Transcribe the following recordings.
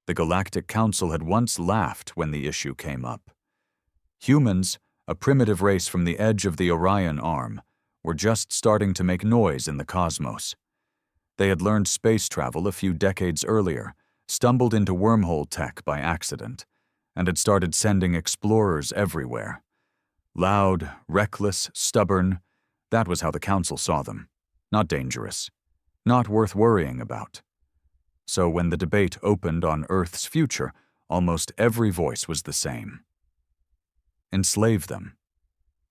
The Galactic Council had once laughed when the issue came up. Humans, a primitive race from the edge of the Orion Arm, were just starting to make noise in the cosmos. They had learned space travel a few decades earlier, stumbled into wormhole tech by accident, and had started sending explorers everywhere. Loud, reckless, stubborn, that was how the Council saw them. Not dangerous. Not worth worrying about. So when the debate opened on Earth's future, almost every voice was the same. Enslave them.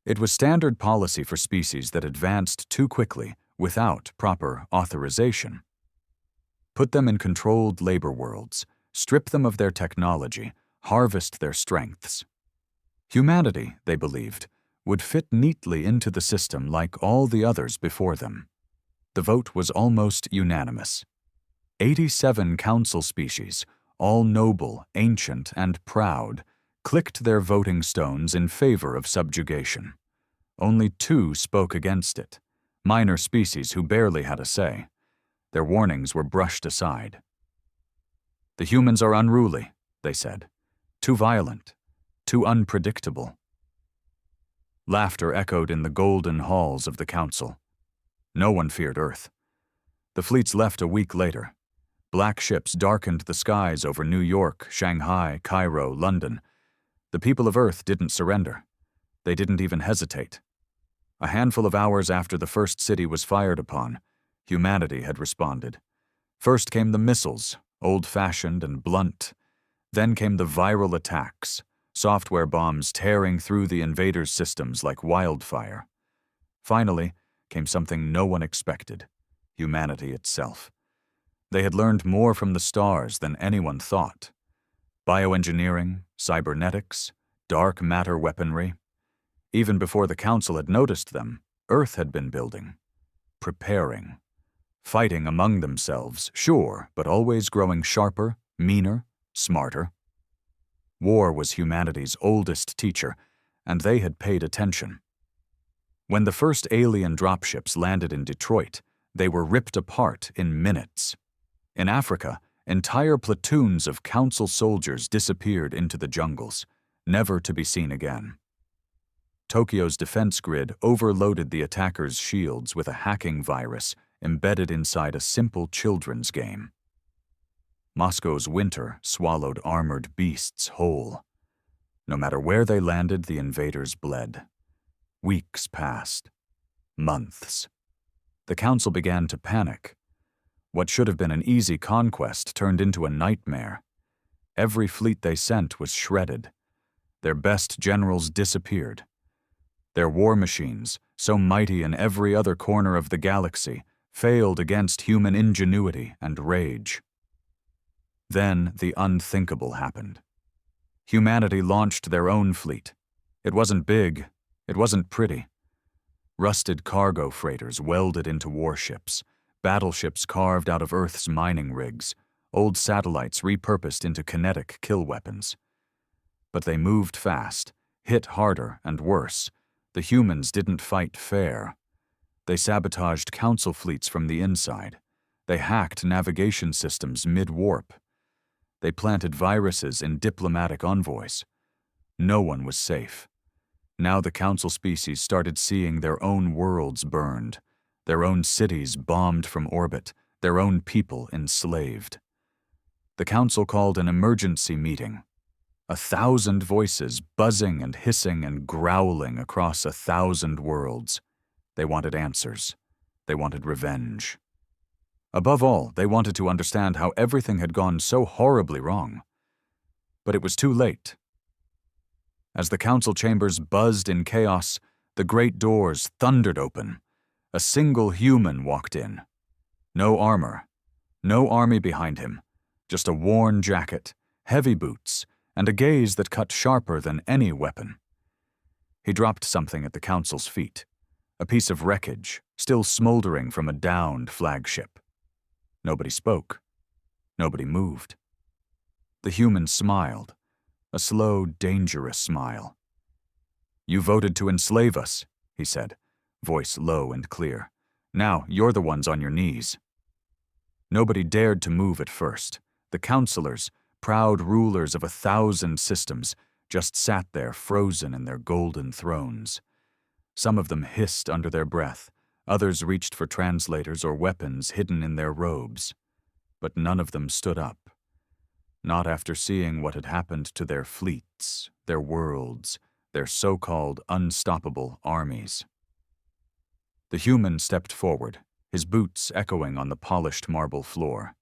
It was standard policy for species that advanced too quickly without proper authorization. Put them in controlled labor worlds, strip them of their technology, harvest their strengths. Humanity, they believed, would fit neatly into the system like all the others before them. The vote was almost unanimous. 87 council species, all noble, ancient, and proud, clicked their voting stones in favor of subjugation. Only 2 spoke against it, minor species who barely had a say. Their warnings were brushed aside. The humans are unruly, they said. Too violent, too unpredictable. Laughter echoed in the golden halls of the council. No one feared Earth. The fleets left a week later. Black ships darkened the skies over New York, Shanghai, Cairo, London. The people of Earth didn't surrender. They didn't even hesitate. A handful of hours after the first city was fired upon, humanity had responded. First came the missiles, old-fashioned and blunt. Then came the viral attacks, software bombs tearing through the invaders' systems like wildfire. Finally came something no one expected, humanity itself. They had learned more from the stars than anyone thought. Bioengineering, cybernetics, dark matter weaponry. Even before the Council had noticed them, Earth had been building, preparing, fighting among themselves, sure, but always growing sharper, meaner, smarter. War was humanity's oldest teacher, and they had paid attention. When the first alien dropships landed in Detroit, they were ripped apart in minutes. In Africa, entire platoons of Council soldiers disappeared into the jungles, never to be seen again. Tokyo's defense grid overloaded the attackers' shields with a hacking virus embedded inside a simple children's game. Moscow's winter swallowed armored beasts whole. No matter where they landed, the invaders bled. Weeks passed. Months. The Council began to panic. What should have been an easy conquest turned into a nightmare. Every fleet they sent was shredded. Their best generals disappeared. Their war machines, so mighty in every other corner of the galaxy, failed against human ingenuity and rage. Then the unthinkable happened. Humanity launched their own fleet. It wasn't big. It wasn't pretty. Rusted cargo freighters welded into warships, battleships carved out of Earth's mining rigs, old satellites repurposed into kinetic kill weapons. But they moved fast, hit harder and worse. The humans didn't fight fair. They sabotaged Council fleets from the inside. They hacked navigation systems mid-warp. They planted viruses in diplomatic envoys. No one was safe. Now the Council species started seeing their own worlds burned, their own cities bombed from orbit, their own people enslaved. The Council called an emergency meeting. 1,000 voices buzzing and hissing and growling across 1,000 worlds. They wanted answers. They wanted revenge. Above all, they wanted to understand how everything had gone so horribly wrong. But it was too late. As the Council chambers buzzed in chaos, the great doors thundered open. A single human walked in. No armor, no army behind him, just a worn jacket, heavy boots, and a gaze that cut sharper than any weapon. He dropped something at the Council's feet, a piece of wreckage, still smoldering from a downed flagship. Nobody spoke. Nobody moved. The human smiled, a slow, dangerous smile. "You voted to enslave us," he said, voice low and clear. "Now you're the ones on your knees." Nobody dared to move at first. The councilors, proud rulers of 1,000 systems, just sat there frozen in their golden thrones. Some of them hissed under their breath, others reached for translators or weapons hidden in their robes. But none of them stood up. Not after seeing what had happened to their fleets, their worlds, their so-called unstoppable armies. The human stepped forward, his boots echoing on the polished marble floor.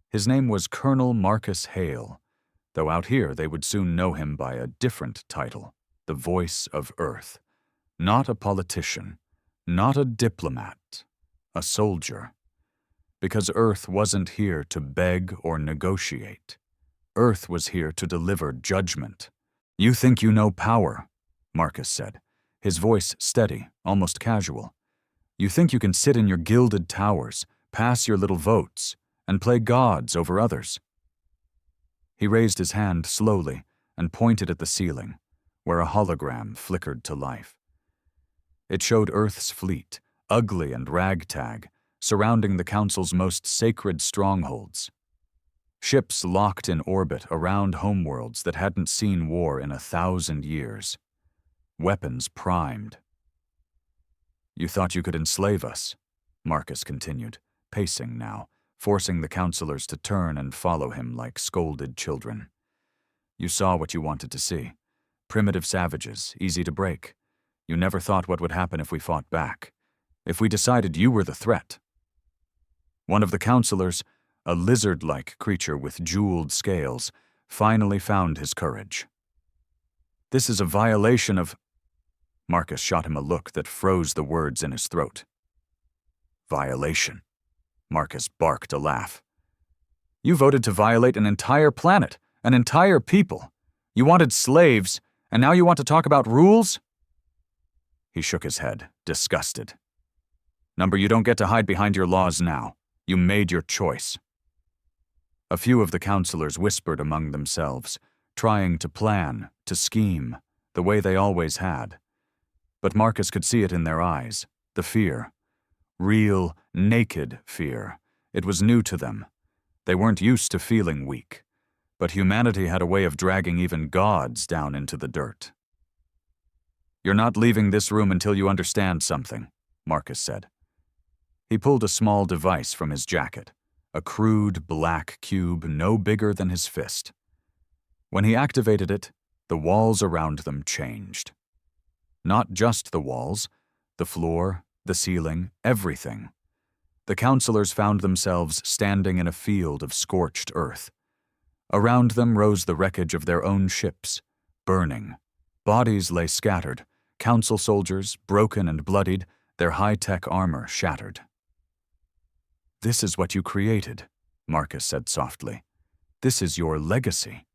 His name was Colonel Marcus Hale, though out here they would soon know him by a different title, the Voice of Earth. Not a politician, not a diplomat, a soldier. Because Earth wasn't here to beg or negotiate. Earth was here to deliver judgment. "You think you know power," Marcus said, his voice steady, almost casual. "You think you can sit in your gilded towers, pass your little votes, and play gods over others." He raised his hand slowly and pointed at the ceiling, where a hologram flickered to life. It showed Earth's fleet, ugly and ragtag, surrounding the Council's most sacred strongholds. Ships locked in orbit around homeworlds that hadn't seen war in 1,000 years. Weapons primed. "You thought you could enslave us," Marcus continued, pacing now, forcing the counselors to turn and follow him like scolded children. "You saw what you wanted to see. Primitive savages, easy to break. You never thought what would happen if we fought back. If we decided you were the threat." One of the counselors, a lizard-like creature with jeweled scales, finally found his courage. "This is a violation of—" Marcus shot him a look that froze the words in his throat. "Violation?" Marcus barked a laugh. "You voted to violate an entire planet, an entire people. You wanted slaves, and now you want to talk about rules?" He shook his head, disgusted. "Number, you don't get to hide behind your laws now. You made your choice." A few of the counselors whispered among themselves, trying to plan, to scheme, the way they always had. But Marcus could see it in their eyes, the fear. Real, naked fear. It was new to them. They weren't used to feeling weak. But humanity had a way of dragging even gods down into the dirt. "You're not leaving this room until you understand something," Marcus said. He pulled a small device from his jacket, a crude black cube no bigger than his fist. When he activated it, the walls around them changed. Not just the walls, the floor, the ceiling, everything. The counselors found themselves standing in a field of scorched earth. Around them rose the wreckage of their own ships, burning. Bodies lay scattered, council soldiers, broken and bloodied, their high-tech armor shattered. "This is what you created," Marcus said softly. "This is your legacy."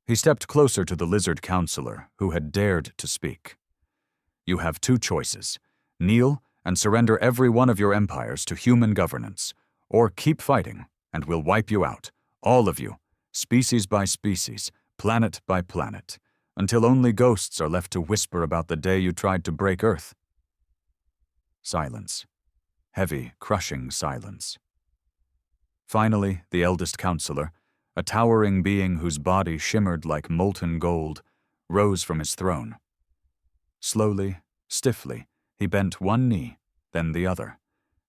He stepped closer to the lizard counselor, who had dared to speak. "You have two choices. Kneel and surrender every one of your empires to human governance, or keep fighting, and we'll wipe you out, all of you, species by species, planet by planet, until only ghosts are left to whisper about the day you tried to break Earth." Silence. Heavy, crushing silence. Finally, the eldest counselor, a towering being whose body shimmered like molten gold, rose from his throne. Slowly, stiffly, he bent one knee, then the other,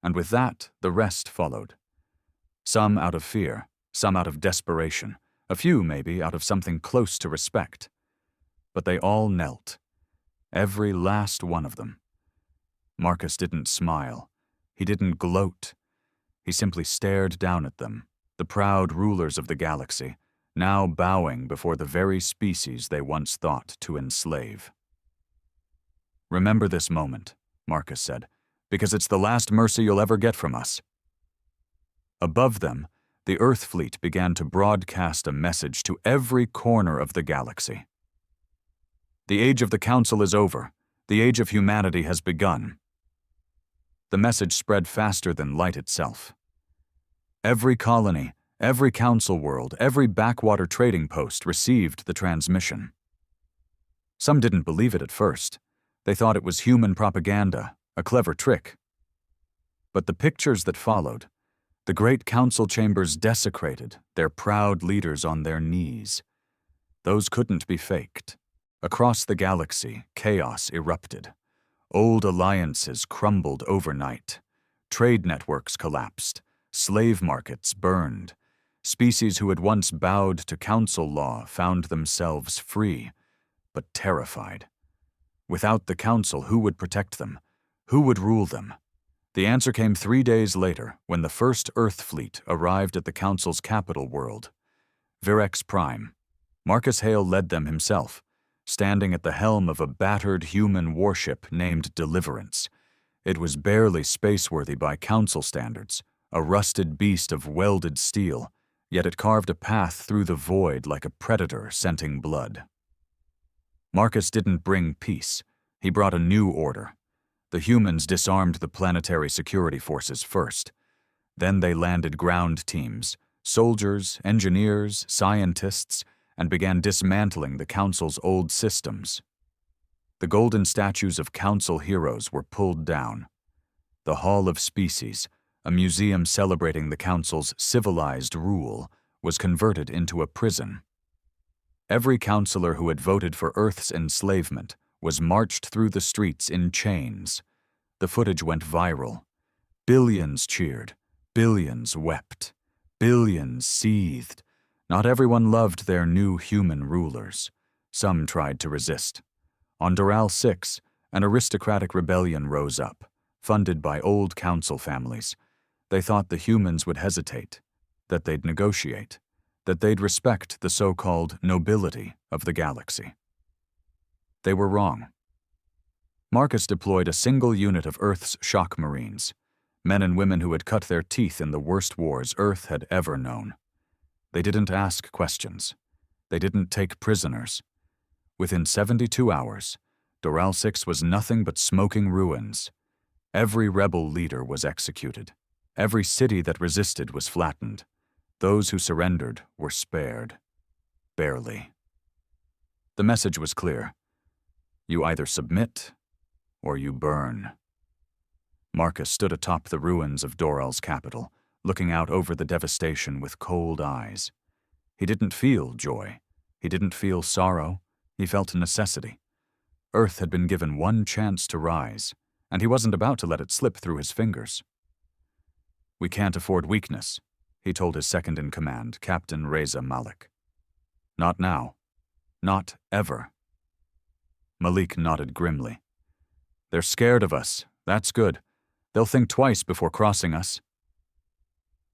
and with that, the rest followed. Some out of fear, some out of desperation, a few maybe out of something close to respect. But they all knelt. Every last one of them. Marcus didn't smile. He didn't gloat. He simply stared down at them, the proud rulers of the galaxy, now bowing before the very species they once thought to enslave. "Remember this moment," Marcus said, "because it's the last mercy you'll ever get from us." Above them, the Earth fleet began to broadcast a message to every corner of the galaxy. "The age of the Council is over. The age of humanity has begun." The message spread faster than light itself. Every colony, every council world, every backwater trading post received the transmission. Some didn't believe it at first. They thought it was human propaganda, a clever trick. But the pictures that followed, The great council chambers desecrated, their proud leaders on their knees. Those couldn't be faked. Across the galaxy, chaos erupted. Old alliances crumbled overnight. Trade networks collapsed. Slave markets burned. Species who had once bowed to council law found themselves free, but terrified. Without the council, who would protect them? Who would rule them? The answer came 3 days later, when the first Earth fleet arrived at the council's capital world. Virex Prime. Marcus Hale led them himself, standing at the helm of a battered human warship named Deliverance. It was barely spaceworthy by council standards, a rusted beast of welded steel, yet it carved a path through the void like a predator scenting blood. Marcus didn't bring peace. He brought a new order. The humans disarmed the planetary security forces first. Then they landed ground teams, soldiers, engineers, scientists, and began dismantling the Council's old systems. The golden statues of Council heroes were pulled down. The Hall of Species, a museum celebrating the Council's civilized rule, was converted into a prison. Every councilor who had voted for Earth's enslavement was marched through the streets in chains. The footage went viral. Billions cheered. Billions wept. Billions seethed. Not everyone loved their new human rulers. Some tried to resist. On Doral 6, an aristocratic rebellion rose up, funded by old council families. They thought the humans would hesitate, that they'd negotiate, that they'd respect the so-called nobility of the galaxy. They were wrong. Marcus deployed a single unit of Earth's shock marines, men and women who had cut their teeth in the worst wars Earth had ever known. They didn't ask questions. They didn't take prisoners. Within 72 hours, Doral 6 was nothing but smoking ruins. Every rebel leader was executed. Every city that resisted was flattened. Those who surrendered were spared. Barely. The message was clear. You either submit or you burn. Marcus stood atop the ruins of Doral's capital, looking out over the devastation with cold eyes. He didn't feel joy. He didn't feel sorrow. He felt necessity. Earth had been given one chance to rise, and he wasn't about to let it slip through his fingers. We can't afford weakness, he told his second-in-command, Captain Reza Malik. Not now. Not ever. Malik nodded grimly. They're scared of us. That's good. They'll think twice before crossing us.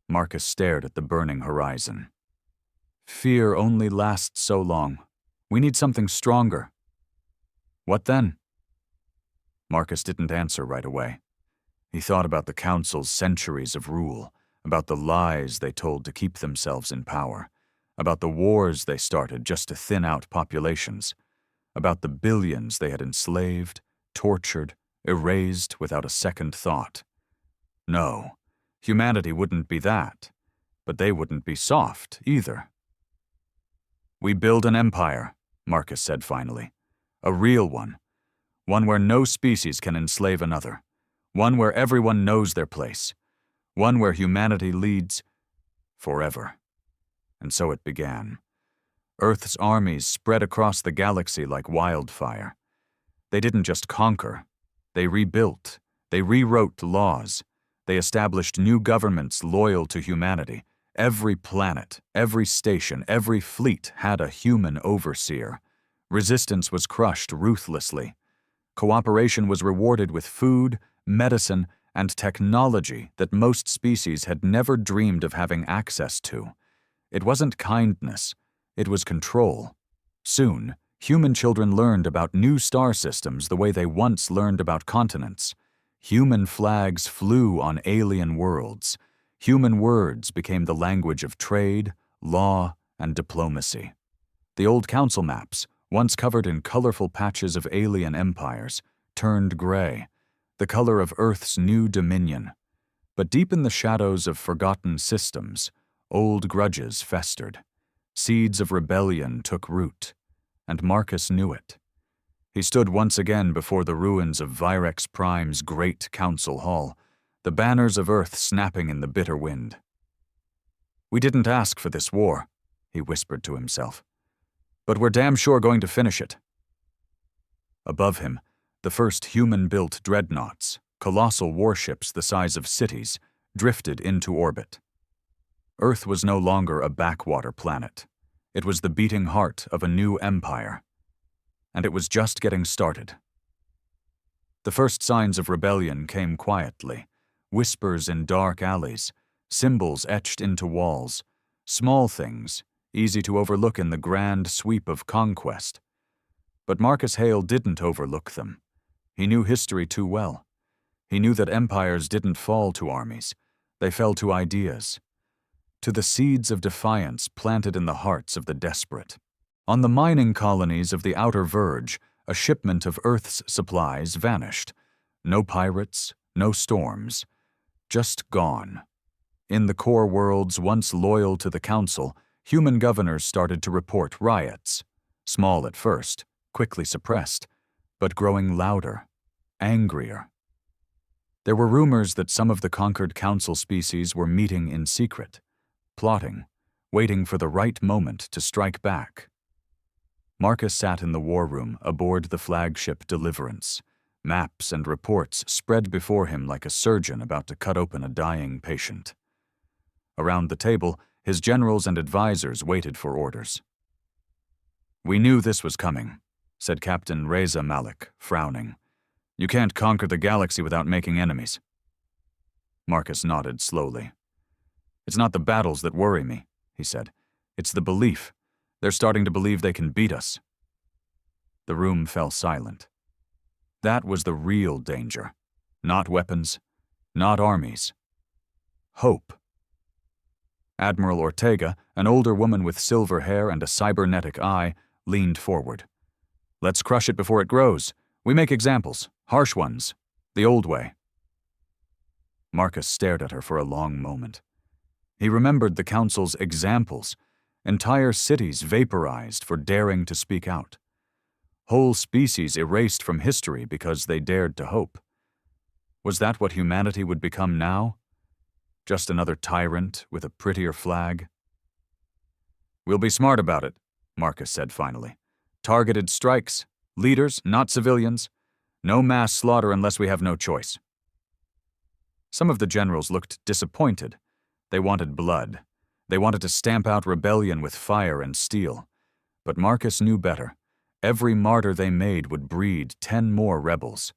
Marcus stared at the burning horizon. Fear only lasts so long. We need something stronger. What then? Marcus didn't answer right away. He thought about the Council's centuries of rule, about the lies they told to keep themselves in power, about the wars they started just to thin out populations, about the billions they had enslaved, tortured, erased without a second thought. No, humanity wouldn't be that, but they wouldn't be soft either. We build an empire, Marcus said finally. A real one. One where no species can enslave another. One where everyone knows their place. One where humanity leads forever. And so it began. Earth's armies spread across the galaxy like wildfire. They didn't just conquer. They rebuilt. They rewrote laws. They established new governments loyal to humanity. Every planet, every station, every fleet had a human overseer. Resistance was crushed ruthlessly. Cooperation was rewarded with food, medicine, and technology that most species had never dreamed of having access to. It wasn't kindness, it was control. Soon, human children learned about new star systems the way they once learned about continents. Human flags flew on alien worlds. Human words became the language of trade, law, and diplomacy. The old council maps, once covered in colorful patches of alien empires, turned gray, the color of Earth's new dominion. But deep in the shadows of forgotten systems, old grudges festered. Seeds of rebellion took root, and Marcus knew it. He stood once again before the ruins of Virex Prime's great council hall, the banners of Earth snapping in the bitter wind. We didn't ask for this war, he whispered to himself. But we're damn sure going to finish it. Above him, the first human-built dreadnoughts, colossal warships the size of cities, drifted into orbit. Earth was no longer a backwater planet. It was the beating heart of a new empire. And it was just getting started. The first signs of rebellion came quietly, whispers in dark alleys, symbols etched into walls, small things, easy to overlook in the grand sweep of conquest. But Marcus Hale didn't overlook them. He knew history too well. He knew that empires didn't fall to armies. They fell to ideas, to the seeds of defiance planted in the hearts of the desperate. On the mining colonies of the outer verge, a shipment of Earth's supplies vanished. No pirates, no storms, just gone. In the core worlds once loyal to the Council, human governors started to report riots. Small at first, quickly suppressed, but growing louder, angrier. There were rumors that some of the conquered Council species were meeting in secret, plotting, waiting for the right moment to strike back. Marcus sat in the war room aboard the flagship Deliverance. Maps and reports spread before him like a surgeon about to cut open a dying patient. Around the table, his generals and advisors waited for orders. "We knew this was coming," said Captain Reza Malik, frowning. "You can't conquer the galaxy without making enemies." Marcus nodded slowly. "It's not the battles that worry me," he said. "It's the belief. They're starting to believe they can beat us." The room fell silent. That was the real danger. Not weapons, not armies. Hope. Admiral Ortega, an older woman with silver hair and a cybernetic eye, leaned forward. "Let's crush it before it grows. We make examples, harsh ones, the old way." Marcus stared at her for a long moment. He remembered the Council's examples, entire cities vaporized for daring to speak out. Whole species erased from history because they dared to hope. Was that what humanity would become now? Just another tyrant with a prettier flag? "We'll be smart about it," Marcus said finally. "Targeted strikes, leaders, not civilians. No mass slaughter unless we have no choice." Some of the generals looked disappointed. They wanted blood. They wanted to stamp out rebellion with fire and steel. But Marcus knew better. Every martyr they made would breed 10 more rebels.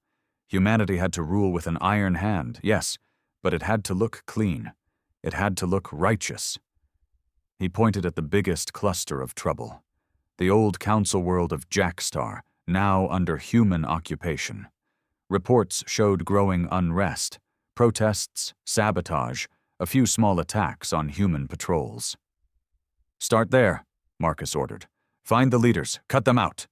Humanity had to rule with an iron hand, yes, but it had to look clean. It had to look righteous. He pointed at the biggest cluster of trouble. The old Council world of Jackstar, now under human occupation. Reports showed growing unrest, protests, sabotage, a few small attacks on human patrols. "Start there," Marcus ordered. "Find the leaders, cut them out."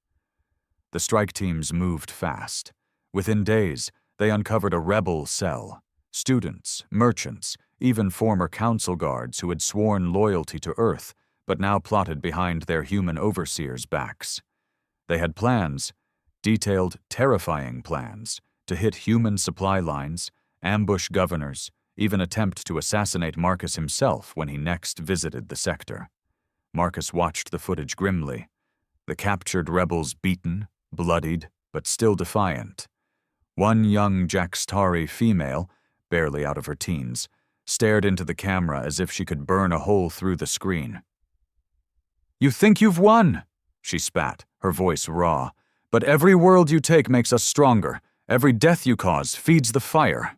The strike teams moved fast. Within days, they uncovered a rebel cell. Students, merchants, even former council guards who had sworn loyalty to Earth, but now plotted behind their human overseers' backs. They had plans, detailed, terrifying plans, to hit human supply lines, ambush governors, even attempt to assassinate Marcus himself when he next visited the sector. Marcus watched the footage grimly. The captured rebels beaten, bloodied, but still defiant. One young Jackstari female, barely out of her teens, stared into the camera as if she could burn a hole through the screen. "You think you've won," she spat, her voice raw. "But every world you take makes us stronger. Every death you cause feeds the fire."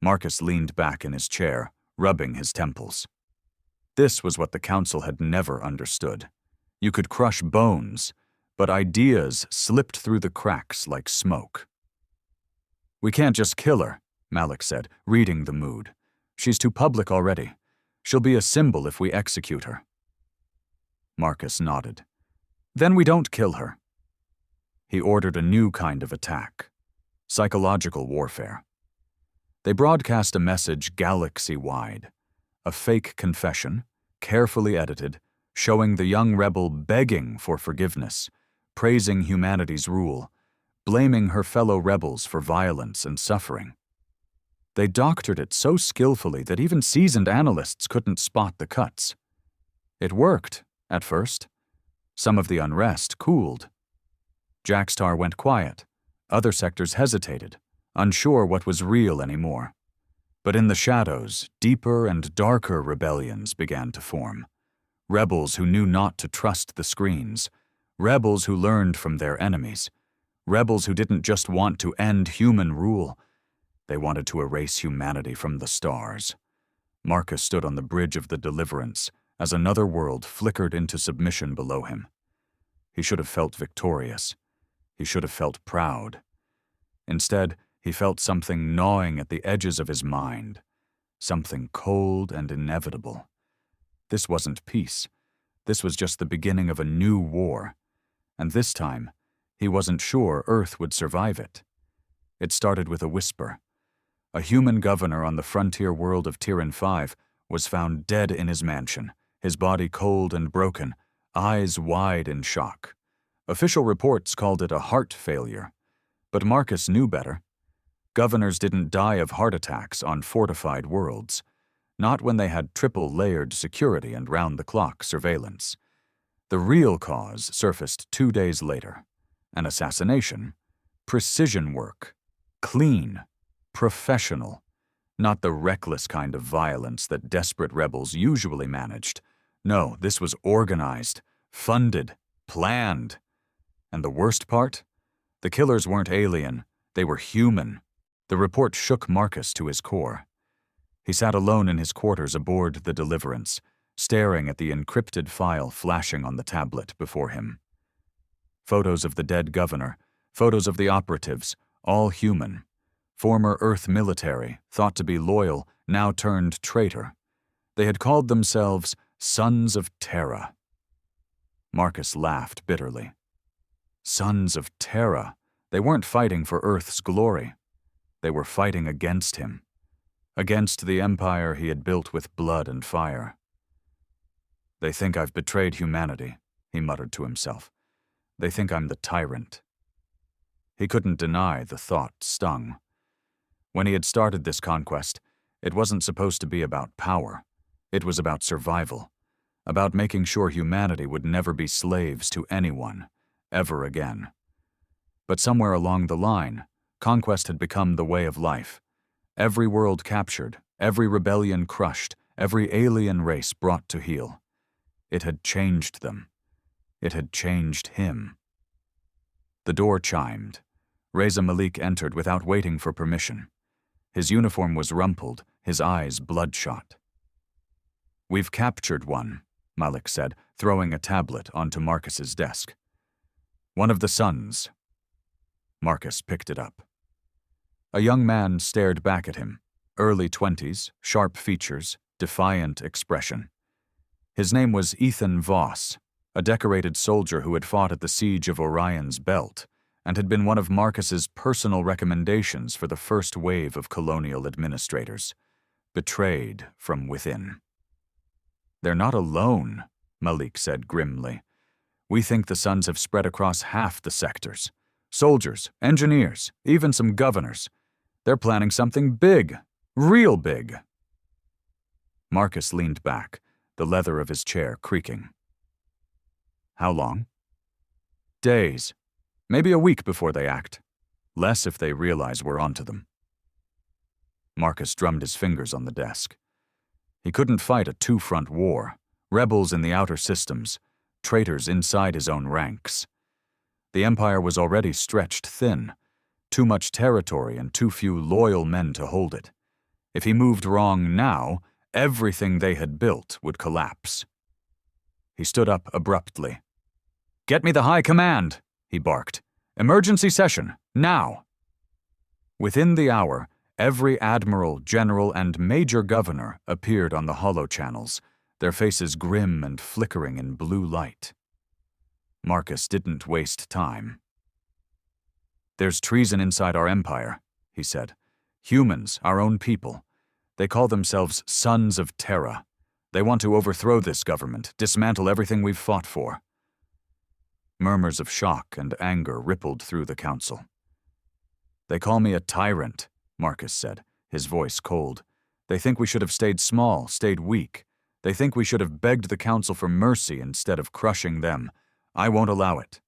Marcus leaned back in his chair, rubbing his temples. This was what the Council had never understood. You could crush bones, but ideas slipped through the cracks like smoke. "We can't just kill her," Malik said, reading the mood. "She's too public already. She'll be a symbol if we execute her." Marcus nodded. "Then we don't kill her." He ordered a new kind of attack. Psychological warfare. They broadcast a message galaxy-wide. A fake confession, carefully edited, showing the young rebel begging for forgiveness, praising humanity's rule, blaming her fellow rebels for violence and suffering. They doctored it so skillfully that even seasoned analysts couldn't spot the cuts. It worked, at first. Some of the unrest cooled. Jackstar went quiet. Other sectors hesitated, unsure what was real anymore. But in the shadows, deeper and darker rebellions began to form. Rebels who knew not to trust the screens. Rebels who learned from their enemies. Rebels who didn't just want to end human rule. They wanted to erase humanity from the stars. Marcus stood on the bridge of the Deliverance as another world flickered into submission below him. He should have felt victorious. He should have felt proud. Instead, he felt something gnawing at the edges of his mind, something cold and inevitable. This wasn't peace. This was just the beginning of a new war, and this time, he wasn't sure Earth would survive it. It started with a whisper. A human governor on the frontier world of Tyran 5 was found dead in his mansion, his body cold and broken, eyes wide in shock. Official reports called it a heart failure, but Marcus knew better. Governors didn't die of heart attacks on fortified worlds, not when they had triple-layered security and round-the-clock surveillance. The real cause surfaced 2 days later. An assassination. Precision work. Clean. Professional. Not the reckless kind of violence that desperate rebels usually managed. No, this was organized, funded, planned. And the worst part? The killers weren't alien. They were human. The report shook Marcus to his core. He sat alone in his quarters aboard the Deliverance, staring at the encrypted file flashing on the tablet before him. Photos of the dead governor, photos of the operatives, all human. Former Earth military, thought to be loyal, now turned traitor. They had called themselves Sons of Terra. Marcus laughed bitterly. Sons of Terra. They weren't fighting for Earth's glory. They were fighting against him. Against the empire he had built with blood and fire. They think I've betrayed humanity, he muttered to himself. They think I'm the tyrant. He couldn't deny the thought stung. When he had started this conquest, it wasn't supposed to be about power. It was about survival, about making sure humanity would never be slaves to anyone, ever again. But somewhere along the line, conquest had become the way of life. Every world captured, every rebellion crushed, every alien race brought to heel. It had changed them. It had changed him. The door chimed. Reza Malik entered without waiting for permission. His uniform was rumpled, his eyes bloodshot. We've captured one, Malik said, throwing a tablet onto Marcus's desk. One of the sons. Marcus picked it up. A young man stared back at him, early 20s, sharp features, defiant expression. His name was Ethan Voss, a decorated soldier who had fought at the siege of Orion's Belt and had been one of Marcus's personal recommendations for the first wave of colonial administrators, betrayed from within. They're not alone, Malik said grimly. We think the Sons have spread across half the sectors. Soldiers, engineers, even some governors. They're planning something big, real big. Marcus leaned back, the leather of his chair creaking. How long? Days. Maybe a week before they act. Less if they realize we're onto them. Marcus drummed his fingers on the desk. He couldn't fight a two-front war. Rebels in the outer systems, traitors inside his own ranks. The Empire was already stretched thin. Too much territory and too few loyal men to hold it. If he moved wrong now, everything they had built would collapse. He stood up abruptly. Get me the High Command, he barked. Emergency session, now. Within the hour, every admiral, general, and major governor appeared on the holochannels, their faces grim and flickering in blue light. Marcus didn't waste time. There's treason inside our empire, he said. Humans, our own people. They call themselves Sons of Terra. They want to overthrow this government, dismantle everything we've fought for. Murmurs of shock and anger rippled through the council. They call me a tyrant, Marcus said, his voice cold. "They think we should have stayed small, stayed weak. They think we should have begged the Council for mercy instead of crushing them. I won't allow it."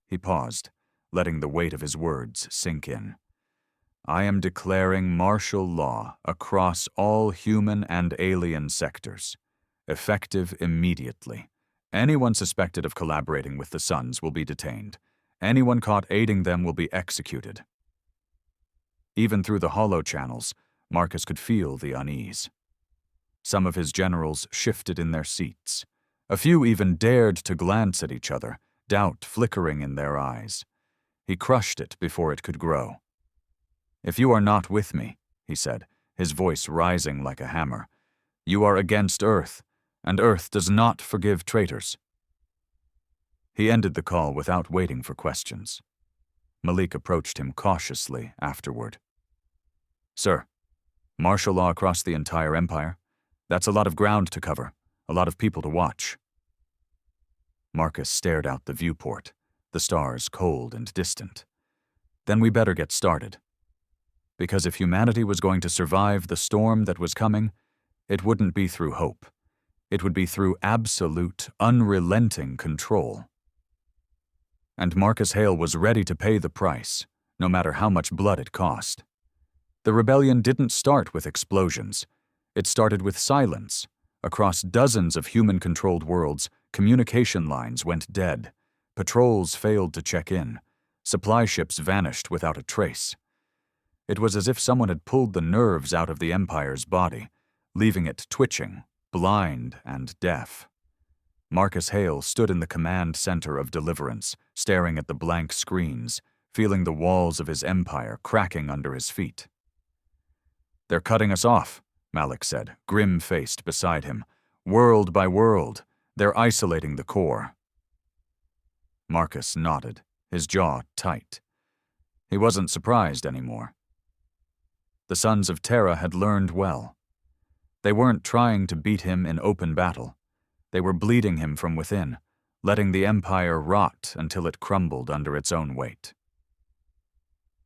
He paused, letting the weight of his words sink in. "I am declaring martial law across all human and alien sectors, effective immediately. Anyone suspected of collaborating with the Suns will be detained. Anyone caught aiding them will be executed." Even through the hollow channels, Marcus could feel the unease. Some of his generals shifted in their seats. A few even dared to glance at each other, doubt flickering in their eyes. He crushed it before it could grow. "If you are not with me," he said, his voice rising like a hammer, "you are against Earth, and Earth does not forgive traitors." He ended the call without waiting for questions. Malik approached him cautiously afterward. "Sir, martial law across the entire empire? That's a lot of ground to cover, a lot of people to watch." Marcus stared out the viewport, the stars cold and distant. "Then we better get started. Because if humanity was going to survive the storm that was coming, it wouldn't be through hope. It would be through absolute, unrelenting control." And Marcus Hale was ready to pay the price, no matter how much blood it cost. The rebellion didn't start with explosions. It started with silence. Across dozens of human-controlled worlds, communication lines went dead. Patrols failed to check in. Supply ships vanished without a trace. It was as if someone had pulled the nerves out of the Empire's body, leaving it twitching, blind and deaf. Marcus Hale stood in the command center of deliverance, staring at the blank screens, feeling the walls of his empire cracking under his feet. "They're cutting us off," Malik said, grim-faced beside him. "World by world, they're isolating the core." Marcus nodded, his jaw tight. He wasn't surprised anymore. The Sons of Terra had learned well. They weren't trying to beat him in open battle. They were bleeding him from within, letting the Empire rot until it crumbled under its own weight.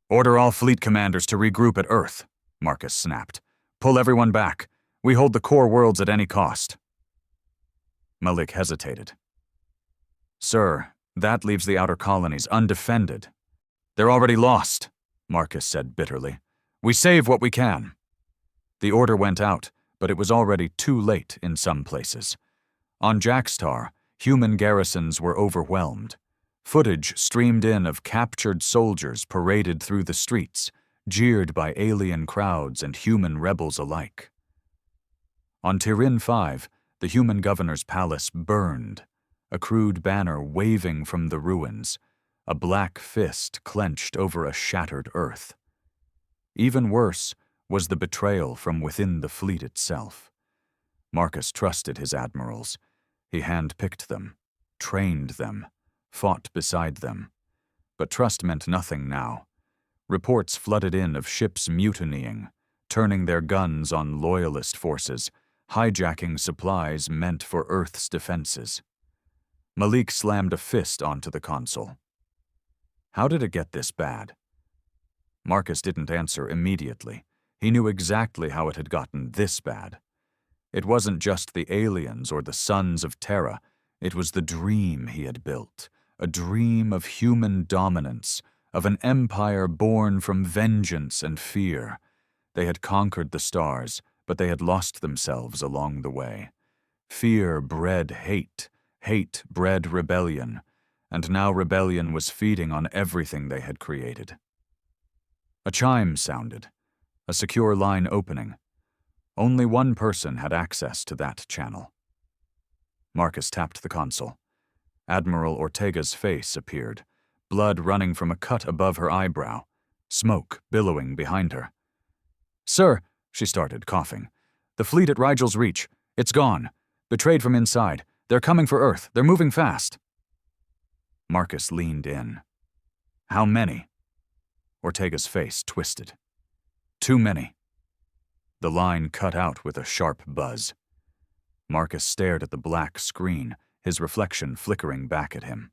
"Order all fleet commanders to regroup at Earth," Marcus snapped. "Pull everyone back. We hold the core worlds at any cost." Malik hesitated. "Sir, that leaves the outer colonies undefended." "They're already lost," Marcus said bitterly. "We save what we can." The order went out, but it was already too late in some places. On Jackstar, human garrisons were overwhelmed. Footage streamed in of captured soldiers paraded through the streets, jeered by alien crowds and human rebels alike. On Tyrin 5, the human governor's palace burned, a crude banner waving from the ruins, a black fist clenched over a shattered Earth. Even worse was the betrayal from within the fleet itself. Marcus trusted his admirals. He handpicked them, trained them, fought beside them. But trust meant nothing now. Reports flooded in of ships mutinying, turning their guns on loyalist forces, hijacking supplies meant for Earth's defenses. Malik slammed a fist onto the console. How did it get this bad? Marcus didn't answer immediately. He knew exactly how it had gotten this bad. It wasn't just the aliens or the Sons of Terra. It was the dream he had built, a dream of human dominance, of an empire born from vengeance and fear. They had conquered the stars, but they had lost themselves along the way. Fear bred hate, hate bred rebellion, and now rebellion was feeding on everything they had created. A chime sounded, a secure line opening. Only one person had access to that channel. Marcus tapped the console. Admiral Ortega's face appeared, blood running from a cut above her eyebrow, smoke billowing behind her. "Sir," she started, coughing. "The fleet at Rigel's Reach. It's gone. Betrayed from inside. They're coming for Earth. They're moving fast." Marcus leaned in. "How many?" Ortega's face twisted. "Too many." The line cut out with a sharp buzz. Marcus stared at the black screen, his reflection flickering back at him.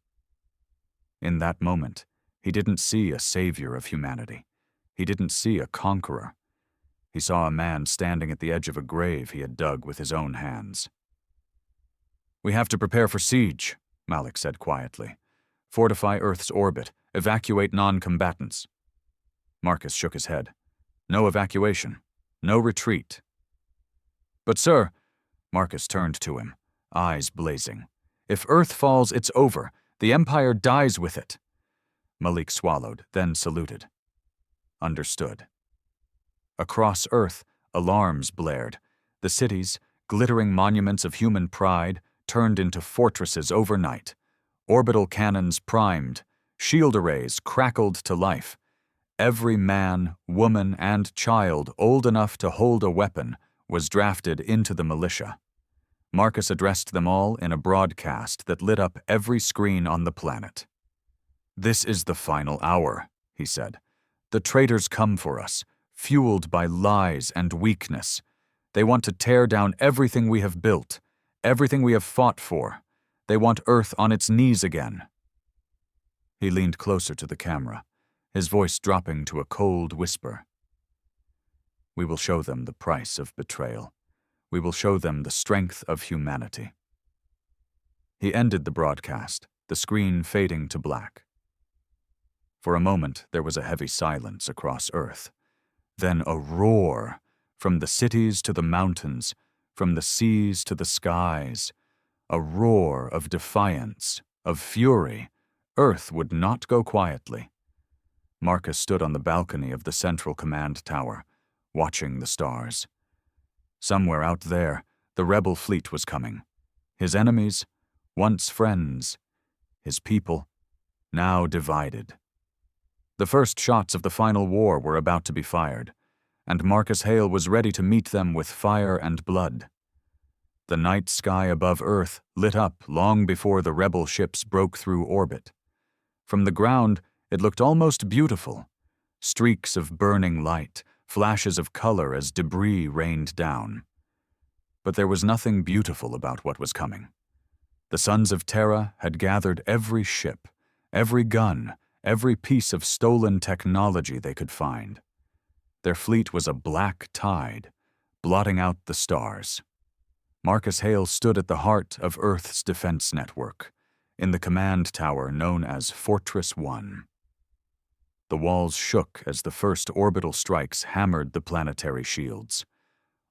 In that moment, he didn't see a savior of humanity. He didn't see a conqueror. He saw a man standing at the edge of a grave he had dug with his own hands. "We have to prepare for siege," Malik said quietly. "Fortify Earth's orbit. Evacuate non-combatants." Marcus shook his head. "No evacuation. No retreat." "But sir," Marcus turned to him, eyes blazing. "If Earth falls, it's over. The Empire dies with it." Malik swallowed, then saluted. "Understood." Across Earth, alarms blared. The cities, glittering monuments of human pride, turned into fortresses overnight. Orbital cannons primed. Shield arrays crackled to life. Every man, woman, and child old enough to hold a weapon was drafted into the militia. Marcus addressed them all in a broadcast that lit up every screen on the planet. "This is the final hour," he said. "The traitors come for us, fueled by lies and weakness. They want to tear down everything we have built, everything we have fought for. They want Earth on its knees again." He leaned closer to the camera, his voice dropping to a cold whisper. "We will show them the price of betrayal. We will show them the strength of humanity." He ended the broadcast, the screen fading to black. For a moment, there was a heavy silence across Earth. Then a roar, from the cities to the mountains, from the seas to the skies. A roar of defiance, of fury. Earth would not go quietly. Marcus stood on the balcony of the central command tower, watching the stars. Somewhere out there, the rebel fleet was coming. His enemies, once friends. His people, now divided. The first shots of the final war were about to be fired, and Marcus Hale was ready to meet them with fire and blood. The night sky above Earth lit up long before the rebel ships broke through orbit. From the ground, it looked almost beautiful. Streaks of burning light, flashes of color as debris rained down. But there was nothing beautiful about what was coming. The sons of Terra had gathered every ship, every gun, every piece of stolen technology they could find. Their fleet was a black tide, blotting out the stars. Marcus Hale stood at the heart of Earth's defense network, in the command tower known as Fortress 1. The walls shook as the first orbital strikes hammered the planetary shields.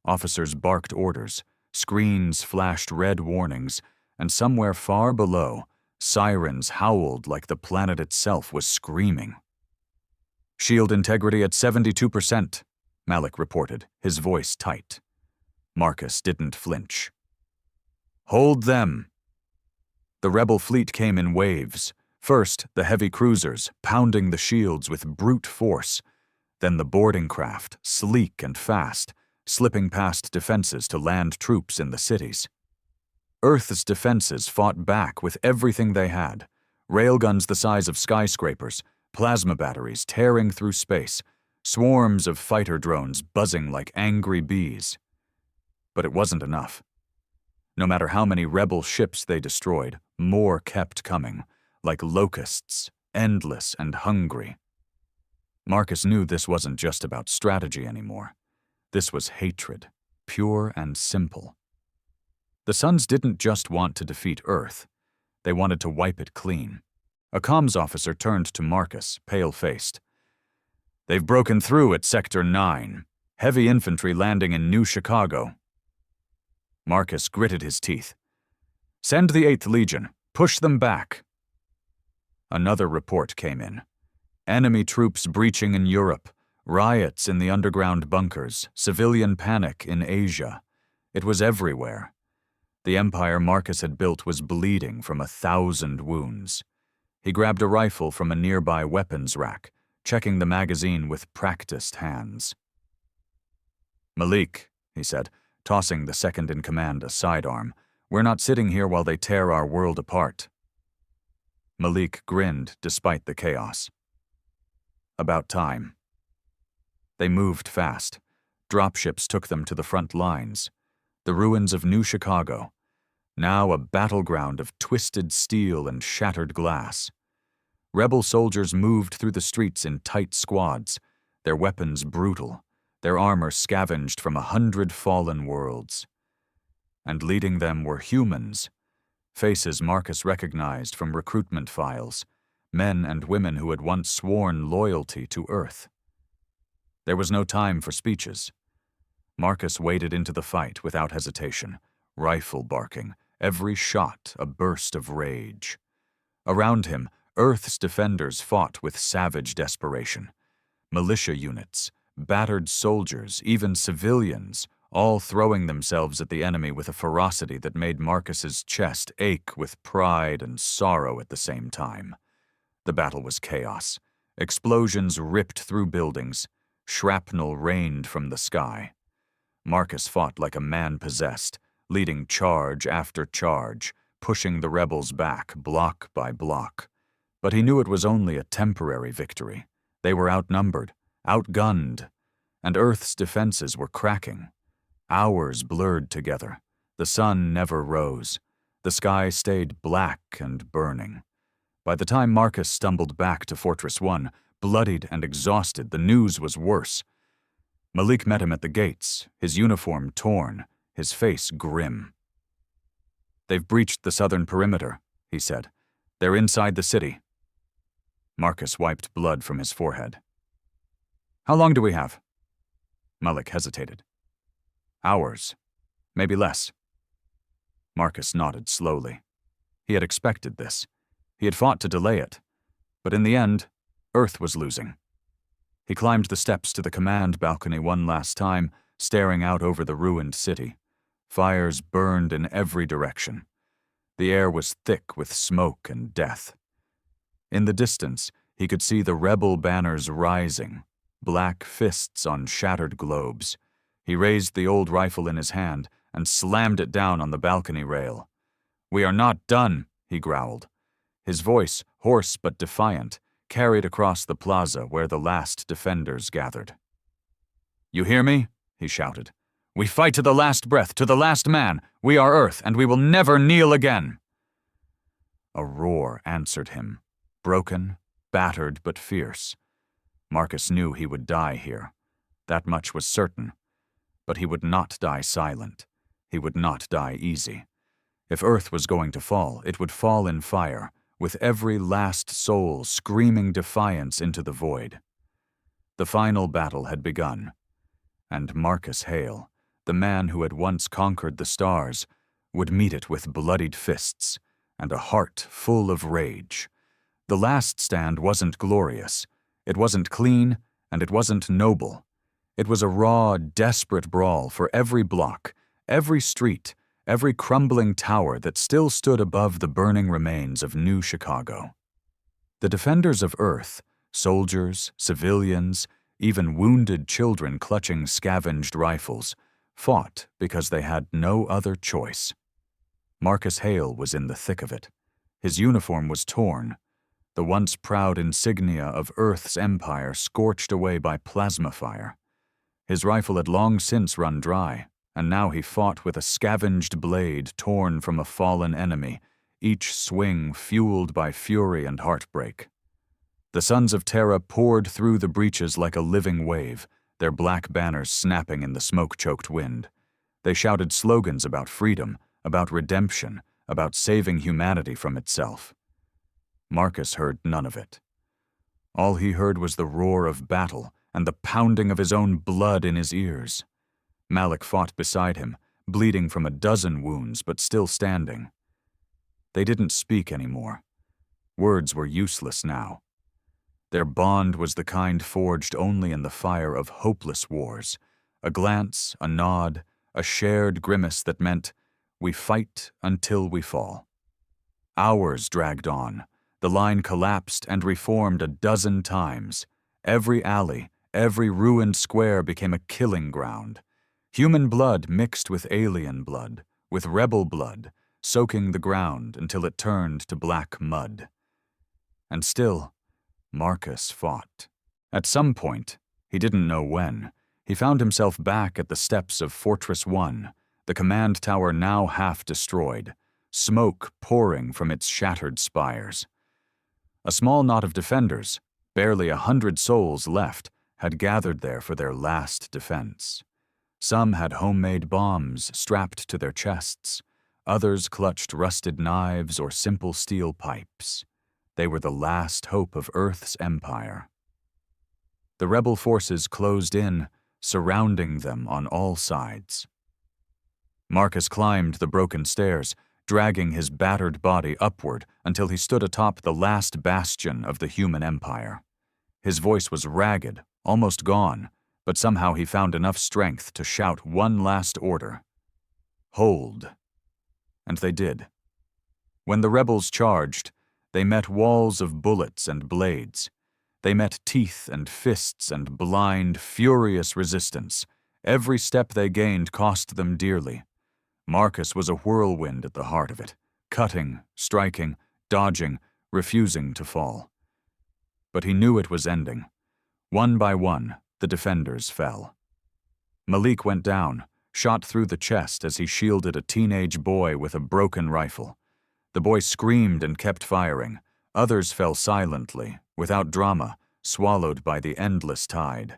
Officers barked orders, screens flashed red warnings, and somewhere far below, sirens howled like the planet itself was screaming. "Shield integrity at 72%, Malik reported, his voice tight. Marcus didn't flinch. "Hold them!" The rebel fleet came in waves. First, the heavy cruisers, pounding the shields with brute force. Then the boarding craft, sleek and fast, slipping past defenses to land troops in the cities. Earth's defenses fought back with everything they had. Railguns the size of skyscrapers, plasma batteries tearing through space, swarms of fighter drones buzzing like angry bees. But it wasn't enough. No matter how many rebel ships they destroyed, more kept coming, like locusts, endless and hungry. Marcus knew this wasn't just about strategy anymore. This was hatred, pure and simple. The Sons didn't just want to defeat Earth. They wanted to wipe it clean. A comms officer turned to Marcus, pale-faced. "They've broken through at Sector 9. Heavy infantry landing in New Chicago." Marcus gritted his teeth. "Send the 8th Legion. Push them back." Another report came in. Enemy troops breaching in Europe, riots in the underground bunkers, civilian panic in Asia. It was everywhere. The empire Marcus had built was bleeding from 1,000 wounds. He grabbed a rifle from a nearby weapons rack, checking the magazine with practiced hands. "Malik," he said, tossing the second-in-command a sidearm, "we're not sitting here while they tear our world apart." Malik grinned despite the chaos. "About time." They moved fast. Dropships took them to the front lines. The ruins of New Chicago, now a battleground of twisted steel and shattered glass. Rebel soldiers moved through the streets in tight squads, their weapons brutal, their armor scavenged from 100 fallen worlds. And leading them were humans, faces Marcus recognized from recruitment files, men and women who had once sworn loyalty to Earth. There was no time for speeches. Marcus waded into the fight without hesitation, rifle barking, every shot a burst of rage. Around him, Earth's defenders fought with savage desperation. Militia units, battered soldiers, even civilians, all throwing themselves at the enemy with a ferocity that made Marcus's chest ache with pride and sorrow at the same time. The battle was chaos. Explosions ripped through buildings. Shrapnel rained from the sky. Marcus fought like a man possessed, leading charge after charge, pushing the rebels back block by block. But he knew it was only a temporary victory. They were outnumbered, outgunned, and Earth's defenses were cracking. Hours blurred together. The sun never rose. The sky stayed black and burning. By the time Marcus stumbled back to Fortress 1, bloodied and exhausted, the news was worse. Malik met him at the gates, his uniform torn, his face grim. "They've breached the southern perimeter," he said. "They're inside the city." Marcus wiped blood from his forehead. "How long do we have?" Malik hesitated. "Hours. Maybe less." Marcus nodded slowly. He had expected this. He had fought to delay it. But in the end, Earth was losing. He climbed the steps to the command balcony one last time, staring out over the ruined city. Fires burned in every direction. The air was thick with smoke and death. In the distance, he could see the rebel banners rising, black fists on shattered globes. He raised the old rifle in his hand and slammed it down on the balcony rail. "We are not done," he growled. His voice, hoarse but defiant, carried across the plaza where the last defenders gathered. "You hear me?" he shouted. "We fight to the last breath, to the last man. We are Earth, and we will never kneel again." A roar answered him, broken, battered, but fierce. Marcus knew he would die here. That much was certain. But he would not die silent. He would not die easy. If Earth was going to fall, it would fall in fire, with every last soul screaming defiance into the void. The final battle had begun, and Marcus Hale, the man who had once conquered the stars, would meet it with bloodied fists and a heart full of rage. The last stand wasn't glorious, it wasn't clean, and it wasn't noble. It was a raw, desperate brawl for every block, every street, every crumbling tower that still stood above the burning remains of New Chicago. The defenders of Earth, soldiers, civilians, even wounded children clutching scavenged rifles, fought because they had no other choice. Marcus Hale was in the thick of it. His uniform was torn, the once proud insignia of Earth's empire scorched away by plasma fire. His rifle had long since run dry, and now he fought with a scavenged blade torn from a fallen enemy, each swing fueled by fury and heartbreak. The Sons of Terra poured through the breaches like a living wave, their black banners snapping in the smoke-choked wind. They shouted slogans about freedom, about redemption, about saving humanity from itself. Marcus heard none of it. All he heard was the roar of battle and the pounding of his own blood in his ears. Malik fought beside him, bleeding from a dozen wounds but still standing. They didn't speak anymore. Words were useless now. Their bond was the kind forged only in the fire of hopeless wars. A glance, a nod, a shared grimace that meant, "We fight until we fall." Hours dragged on. The line collapsed and reformed a dozen times. Every alley, every ruined square became a killing ground. Human blood mixed with alien blood, with rebel blood, soaking the ground until it turned to black mud. And still, Marcus fought. At some point, he didn't know when, he found himself back at the steps of Fortress 1, the command tower now half destroyed, smoke pouring from its shattered spires. A small knot of defenders, barely 100 souls left, had gathered there for their last defense. Some had homemade bombs strapped to their chests. Others clutched rusted knives or simple steel pipes. They were the last hope of Earth's empire. The rebel forces closed in, surrounding them on all sides. Marcus climbed the broken stairs, dragging his battered body upward until he stood atop the last bastion of the human empire. His voice was ragged, almost gone, but somehow he found enough strength to shout one last order. Hold. And they did. When the rebels charged, they met walls of bullets and blades. They met teeth and fists and blind, furious resistance. Every step they gained cost them dearly. Marcus was a whirlwind at the heart of it, cutting, striking, dodging, refusing to fall. But he knew it was ending. One by one, the defenders fell. Malik went down, shot through the chest as he shielded a teenage boy with a broken rifle. The boy screamed and kept firing. Others fell silently, without drama, swallowed by the endless tide.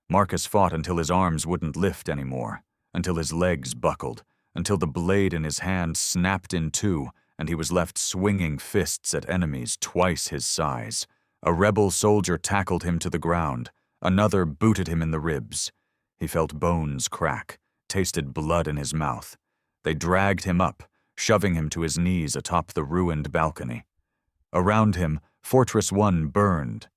Marcus fought until his arms wouldn't lift anymore, until his legs buckled, until the blade in his hand snapped in two and he was left swinging fists at enemies twice his size. A rebel soldier tackled him to the ground. Another booted him in the ribs. He felt bones crack, tasted blood in his mouth. They dragged him up, shoving him to his knees atop the ruined balcony. Around him, Fortress 1 burned.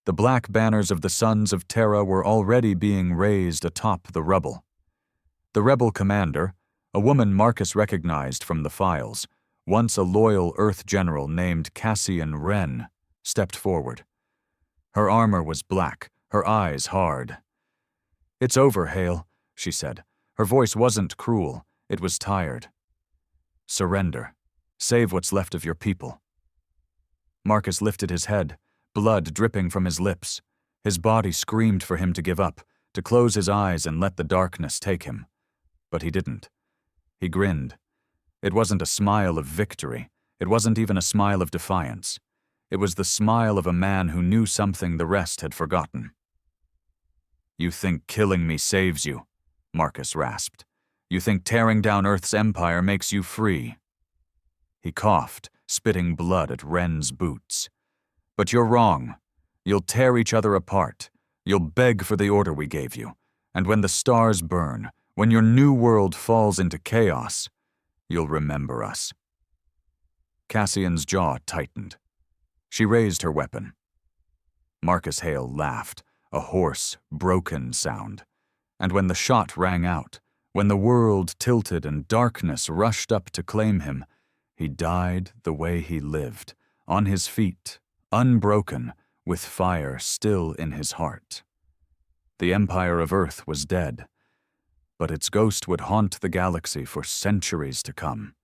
The black banners of the Sons of Terra were already being raised atop the rubble. The rebel commander, a woman Marcus recognized from the files, once a loyal Earth general named Cassian Wren, stepped forward. Her armor was black, her eyes hard. "It's over, Hale," she said. Her voice wasn't cruel, it was tired. "Surrender. Save what's left of your people." Marcus lifted his head, blood dripping from his lips. His body screamed for him to give up, to close his eyes and let the darkness take him. But he didn't. He grinned. It wasn't a smile of victory. It wasn't even a smile of defiance. It was the smile of a man who knew something the rest had forgotten. "You think killing me saves you," Marcus rasped. "You think tearing down Earth's empire makes you free." He coughed, spitting blood at Wren's boots. "But you're wrong. You'll tear each other apart. You'll beg for the order we gave you. And when the stars burn, when your new world falls into chaos, you'll remember us." Cassian's jaw tightened. She raised her weapon. Marcus Hale laughed, a hoarse, broken sound. And when the shot rang out, when the world tilted and darkness rushed up to claim him, he died the way he lived, on his feet, unbroken, with fire still in his heart. The Empire of Earth was dead, but its ghost would haunt the galaxy for centuries to come.